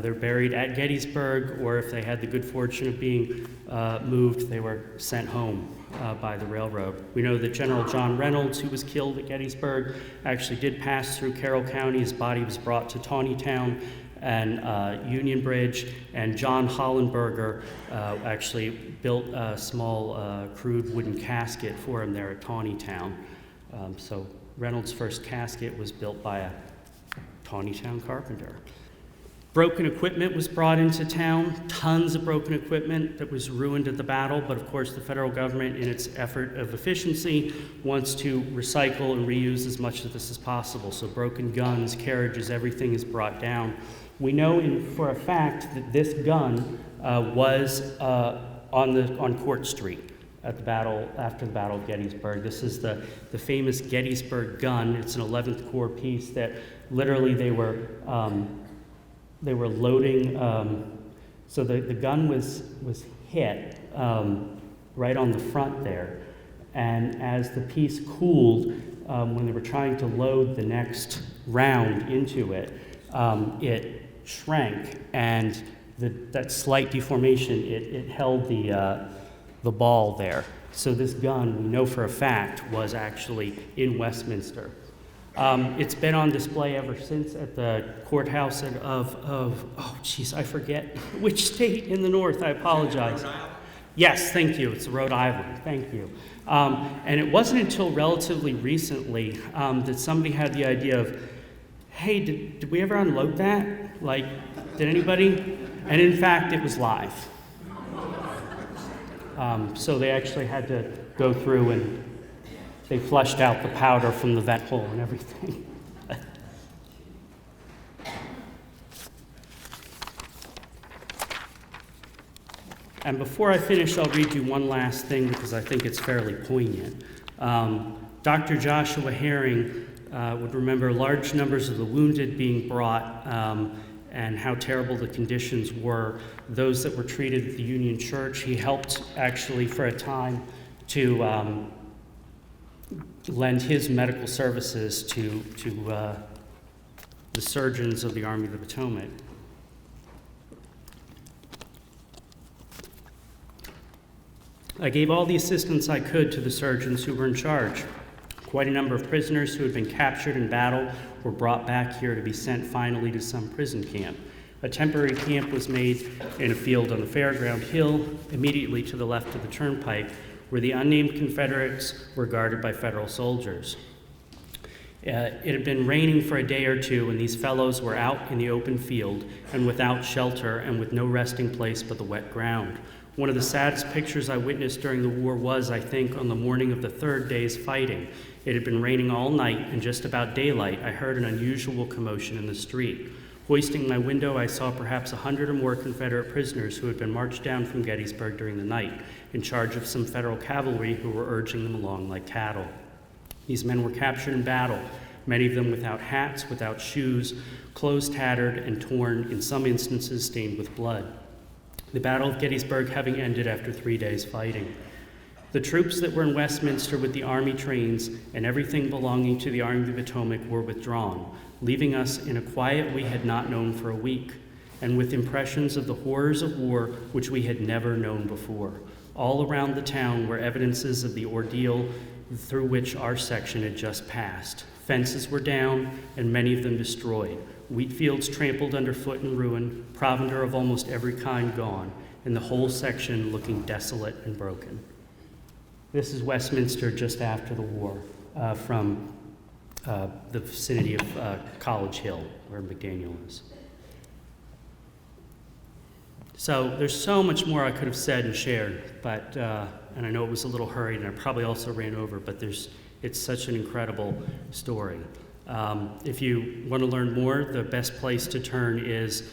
They're buried at Gettysburg, or if they had the good fortune of being moved, they were sent home by the railroad. We know that General John Reynolds, who was killed at Gettysburg, actually did pass through Carroll County. His body was brought to Taneytown and Union Bridge, and John Hollenberger actually built a small crude wooden casket for him there at Taneytown. So Reynolds' first casket was built by a Taneytown carpenter. Broken equipment was brought into town, tons of broken equipment that was ruined at the battle, but of course the federal government, in its effort of efficiency, wants to recycle and reuse as much of this as possible. So broken guns, carriages, everything is brought down. We know for a fact that this gun was on Court Street at the battle, after the Battle of Gettysburg. This is the famous Gettysburg gun. It's an 11th Corps piece that literally they were loading, so the gun was hit right on the front there, and as the piece cooled, when they were trying to load the next round into it, it shrank, and that slight deformation, it held the ball there. So this gun, we know for a fact, was actually in Westminster. It's been on display ever since at the courthouse I forget which state in the north, I apologize. Yes, thank you, it's Rhode Island, thank you. And it wasn't until relatively recently that somebody had the idea of, hey, did we ever unload that? Like, did anybody? And in fact, it was live. So they actually had to go through and they flushed out the powder from the vent hole and everything. And before I finish, I'll read you one last thing because I think it's fairly poignant. Dr. Joshua Herring would remember large numbers of the wounded being brought and how terrible the conditions were. Those that were treated at the Union Church, he helped actually for a time to lend his medical services to the surgeons of the Army of the Potomac. I gave all the assistance I could to the surgeons who were in charge. Quite a number of prisoners who had been captured in battle were brought back here to be sent finally to some prison camp. A temporary camp was made in a field on the Fairground Hill, immediately to the left of the turnpike, where the unnamed Confederates were guarded by Federal soldiers. It had been raining for a day or two, and these fellows were out in the open field and without shelter and with no resting place but the wet ground. One of the saddest pictures I witnessed during the war was, I think, on the morning of the third day's fighting. It had been raining all night, and just about daylight, I heard an unusual commotion in the street. Hoisting my window, I saw perhaps 100 or more Confederate prisoners who had been marched down from Gettysburg during the night, in charge of some Federal cavalry who were urging them along like cattle. These men were captured in battle, many of them without hats, without shoes, clothes tattered and torn, in some instances stained with blood. The Battle of Gettysburg having ended after 3 days fighting. The troops that were in Westminster with the Army trains and everything belonging to the Army of the Potomac were withdrawn, leaving us in a quiet we had not known for a week, and with impressions of the horrors of war which we had never known before. All around the town were evidences of the ordeal through which our section had just passed. Fences were down and many of them destroyed. Wheat fields trampled underfoot and ruin, provender of almost every kind gone, and the whole section looking desolate and broken. This is Westminster just after the war, from the vicinity of College Hill, where McDaniel is. So there's so much more I could have said and shared, but and I know it was a little hurried, and I probably also ran over, but it's such an incredible story. If you want to learn more, the best place to turn is,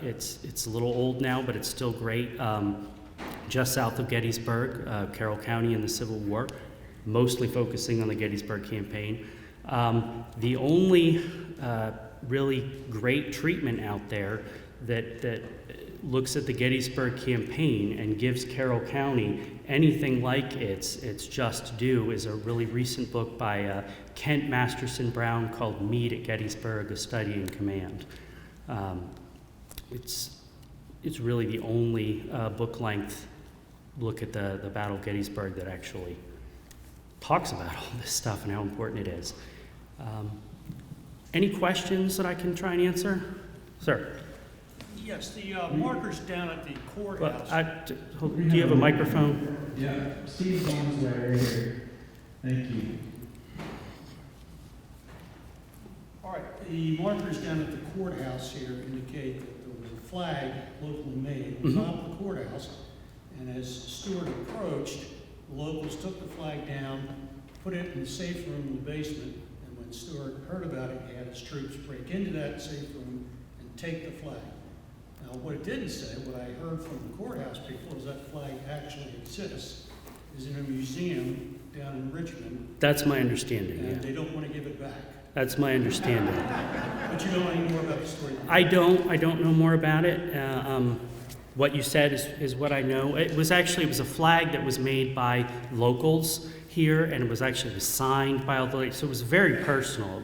it's a little old now, but it's still great, just south of Gettysburg, Carroll County in the Civil War, mostly focusing on the Gettysburg campaign. The only really great treatment out there that looks at the Gettysburg campaign and gives Carroll County anything like its just due is a really recent book by Kent Masterson Brown called Meade at Gettysburg, A Study in Command. It's really the only book-length look at the Battle of Gettysburg that actually talks about all this stuff and how important it is. Any questions that I can try and answer? Sir? Yes, the markers down at the courthouse. Do you have a microphone? Yeah, Steve Bones right here. Thank you. All right, the markers down at the courthouse here indicate that there was a flag locally made on top of the courthouse. And as Stewart approached, the locals took the flag down, put it in the safe room in the basement. And when Stewart heard about it, he had his troops break into that safe room and take the flag. Now, what it didn't say, what I heard from the courthouse people, is that flag actually exists, is in a museum down in Richmond, That's my understanding, and yeah. they don't want to give it back. That's my understanding. But you don't know any more about the story? I don't know more about it. What you said is what I know. It was a flag that was made by locals here, and it was signed by all the, so it was very personal.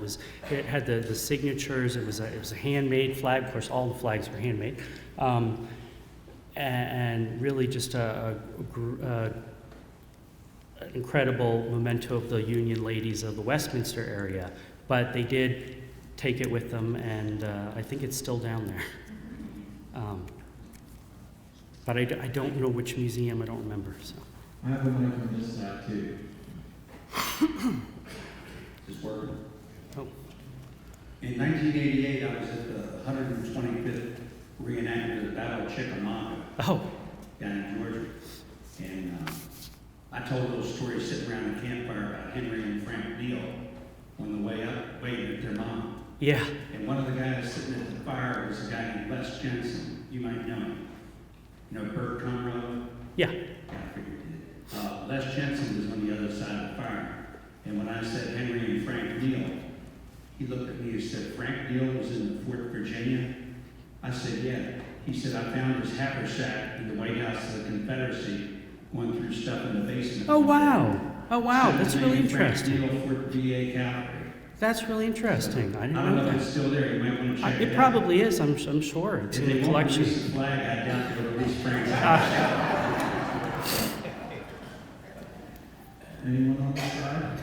It had the signatures. It was a handmade flag. Of course, all the flags were handmade, and really just an incredible memento of the Union ladies of the Westminster area. But they did take it with them, and I think it's still down there. But I don't know which museum. I don't remember. So. I have a one from this side too. Is working. Oh. In 1988, I was at the 125th reenactment of the Battle of Chickamauga Oh. down in Georgia. And I told a little story sitting around the campfire about Henry and Frank Neal on the way up, waiting at their mom. Yeah. And one of the guys sitting at the fire was a guy named Les Jensen. You might know him. You know Bert Conroe? Yeah. Yeah, I figured you did. Les Jensen was on the other side of the fire. And when I said Henry and Frank Neal, he looked at me and said, Frank Neal was in Fort Virginia? I said, yeah. He said, I found his haversack in the White House of the Confederacy going through stuff in the basement. Oh, wow. Oh, wow. That's really interesting. Frank Neal, Fort VA Cavalry. That's really interesting. I didn't I don't know know if that. it's still there. You might want to check it It out. probably is. I'm sure. It's If in they the won't collection. release the flag, I doubt they'll release Frank's haversack. Anyone on this side?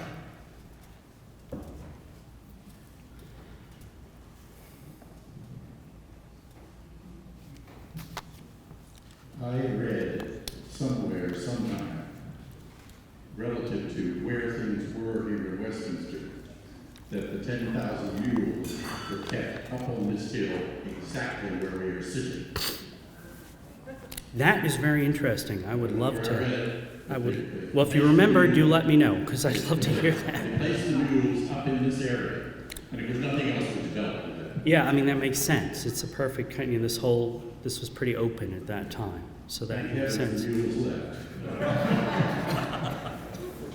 I read somewhere, sometime, relative to where things were here in Westminster, that the 10,000 mules were kept up on this hill exactly where we are sitting. That is very interesting. I would love I to. read I would. Well, if you remember, do let me know, because I'd love to hear that. They placed the mules up in this area, because nothing else was developed with it. Yeah, I mean, that makes sense. It's a perfect kind of, this was pretty open at that time. So that Thank makes heaven sense. the mules left.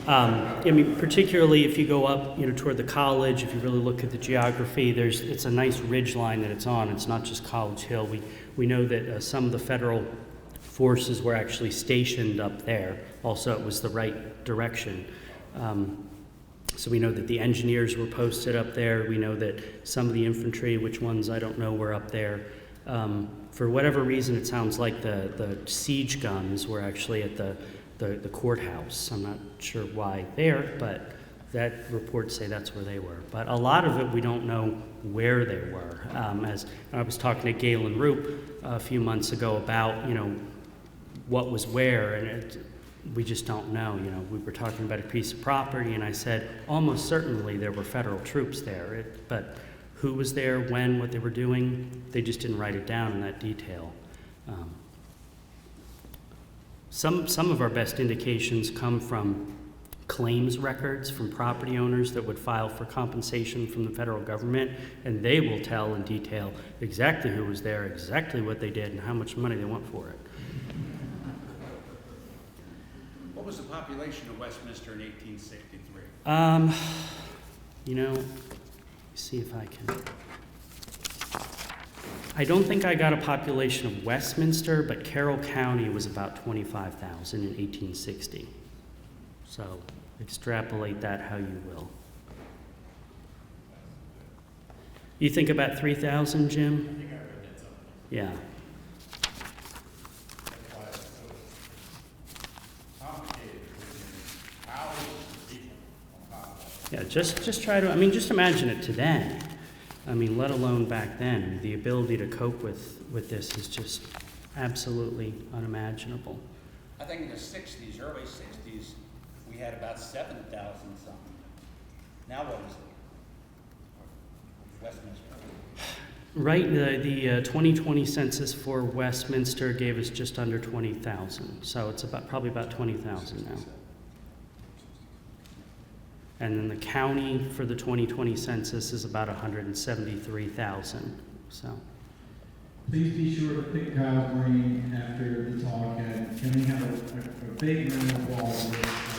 I mean, particularly if you go up, toward the college, if you really look at the geography, it's a nice ridge line that it's on. It's not just College Hill. We know that some of the federal forces were actually stationed up there. Also, it was the right direction. So we know that the engineers were posted up there. We know that some of the infantry, which ones I don't know, were up there. For whatever reason, it sounds like the siege guns were actually at the courthouse. I'm not sure why there, but that reports say that's where they were. But a lot of it, we don't know where they were. As I was talking to Galen Roop a few months ago about, what was where, and we just don't know. We were talking about a piece of property, and I said almost certainly there were federal troops there, but who was there, when, what they were doing, they just didn't write it down in that detail. Some of our best indications come from claims records from property owners that would file for compensation from the federal government, and they will tell in detail exactly who was there, exactly what they did, and how much money they want for it. What was the population of Westminster in 1863? See if I can. I don't think I got a population of Westminster, but Carroll County was about 25,000 in 1860. So extrapolate that how you will. You think about 3,000, Jim? I think I read that somewhere. Yeah. That's why it's so complicated. Thousands of people on top of that. Yeah, just try to, just imagine it today. Let alone back then. The ability to cope with this is just absolutely unimaginable. I think in the 60s, early 60s, we had about 7,000 something. Now what is it? Westminster. Right, the 2020 census for Westminster gave us just under 20,000, so it's probably about 20,000 now. And then the county for the 2020 census is about 173,000, so. Please be sure to pick Kyle's brain after the talk, and can we have a big round of applause for